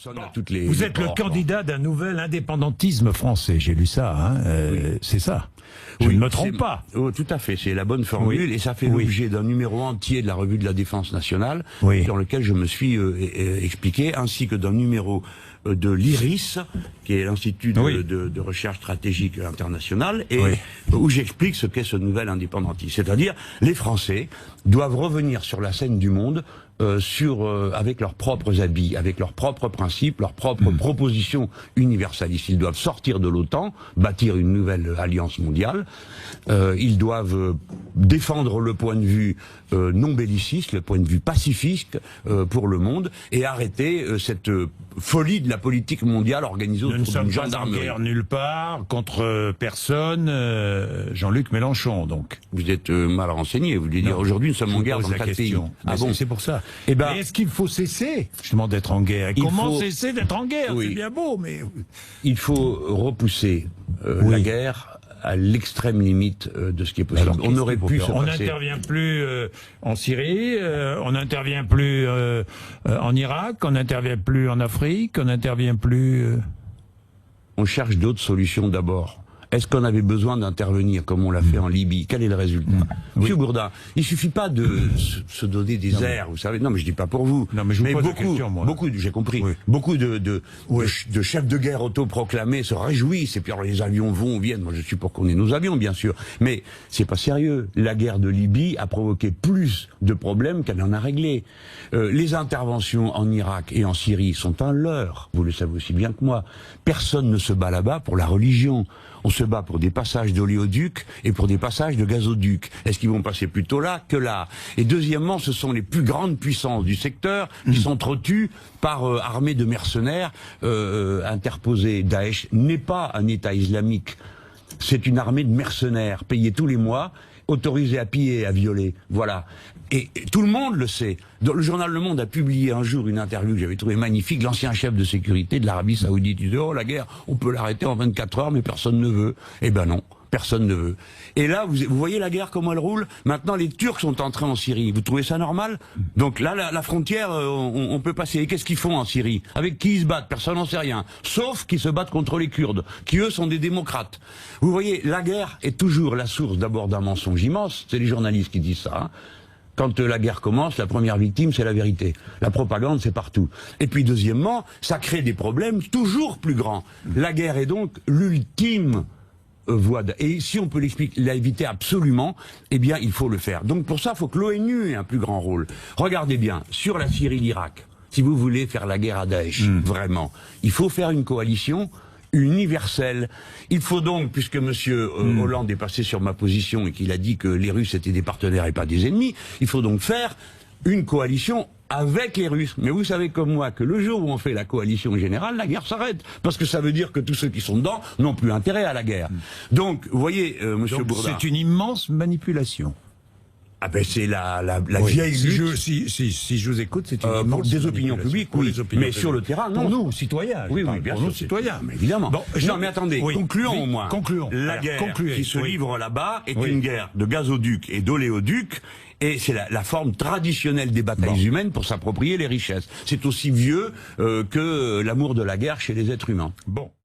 personne n'a toutes les... Vous êtes le candidat d'un nouvel indépendantisme français, j'ai lu ça, hein, oui. C'est ça. Je ne me trompe pas. Oh, tout à fait, c'est la bonne formule, et ça fait l'objet d'un numéro entier de la revue de la Défense nationale, dans lequel je me suis expliqué, ainsi que d'un numéro de l'IRIS, qui est l'Institut de recherche stratégique internationale, et où j'explique ce qu'est ce nouvel indépendantisme. C'est-à-dire, les Français doivent revenir sur la scène du monde avec leurs propres habits, avec leurs propres principes, leurs propres propositions universalistes. Ils doivent sortir de l'OTAN, bâtir une nouvelle alliance mondiale. Ils doivent défendre le point de vue non belliciste, le point de vue pacifiste pour le monde, et arrêter cette folie de la politique mondiale organisée autour d'une gendarmerie. Nous ne sommes pas en guerre nulle part, contre personne, Jean-Luc Mélenchon, donc. Vous êtes mal renseigné, vous voulez dire aujourd'hui nous sommes en guerre dans 4 pays. Ah bon, c'est pour ça. Eh ben, est-ce qu'il faut cesser justement d'être en guerre? Comment cesser d'être en guerre? C'est bien beau, mais... Il faut repousser la guerre à l'extrême limite de ce qui est possible. Alors, on aurait pu on n'intervient plus en Syrie, on n'intervient plus en Irak, on n'intervient plus en Afrique, on n'intervient plus... On cherche d'autres solutions d'abord. Est-ce qu'on avait besoin d'intervenir comme on l'a fait en Libye? Quel est le résultat? Monsieur Bourdin, il suffit pas de se donner des airs, vous savez. Non, mais je dis pas pour vous. Non, mais je vous pose la question, moi. J'ai compris. Beaucoup de chefs de guerre autoproclamés se réjouissent. Et puis alors, les avions viennent. Moi, je suis pour qu'on ait nos avions, bien sûr. Mais c'est pas sérieux. La guerre de Libye a provoqué plus de problèmes qu'elle en a réglé. Les interventions en Irak et en Syrie sont un leurre. Vous le savez aussi bien que moi. Personne ne se bat là-bas pour la religion. On se bat pour des passages d'oléoducs et pour des passages de gazoducs. Est-ce qu'ils vont passer plutôt là que là? Et deuxièmement, ce sont les plus grandes puissances du secteur qui s'entretuent par armées de mercenaires interposées. Daesh n'est pas un État islamique. C'est une armée de mercenaires payés tous les mois, autorisés à piller et à violer. Voilà. Et tout le monde le sait. Le journal Le Monde a publié un jour une interview que j'avais trouvée magnifique. L'ancien chef de sécurité de l'Arabie Saoudite disait « Oh, la guerre, on peut l'arrêter en 24 heures, mais personne ne veut. » Eh ben non, personne ne veut. Et là, vous voyez la guerre, comment elle roule? Maintenant, les Turcs sont entrés en Syrie. Vous trouvez ça normal? Donc là, la frontière, on peut passer. Et qu'est-ce qu'ils font en Syrie? Avec qui ils se battent? Personne n'en sait rien. Sauf qu'ils se battent contre les Kurdes, qui eux sont des démocrates. Vous voyez, la guerre est toujours la source d'abord d'un mensonge immense. C'est les journalistes qui disent ça, hein. Quand la guerre commence, la première victime, c'est la vérité. La propagande, c'est partout. Et puis deuxièmement, ça crée des problèmes toujours plus grands. La guerre est donc l'ultime voie. Et si on peut l'éviter absolument, eh bien, il faut le faire. Donc pour ça, il faut que l'ONU ait un plus grand rôle. Regardez bien, sur la Syrie, l'Irak, si vous voulez faire la guerre à Daesh, vraiment, il faut faire une coalition universelle. Il faut donc, puisque M. Hollande est passé sur ma position et qu'il a dit que les Russes étaient des partenaires et pas des ennemis, il faut donc faire une coalition avec les Russes. Mais vous savez comme moi que le jour où on fait la coalition générale, la guerre s'arrête. Parce que ça veut dire que tous ceux qui sont dedans n'ont plus intérêt à la guerre. Donc, vous voyez, M. Bourdin... C'est une immense manipulation. Ah ben c'est la vieille lutte. Si je vous écoute, c'est une pour des opinions publiques, mais sur le terrain, non. Pour nous, citoyens. Oui, bien sûr, citoyens. Mais évidemment. Bon, non, mais attendez, concluons au moins. Concluons. La guerre qui se livre là-bas est une guerre de gazoducs et d'oléoducs, et c'est la forme traditionnelle des batailles humaines pour s'approprier les richesses. C'est aussi vieux que l'amour de la guerre chez les êtres humains. Bon.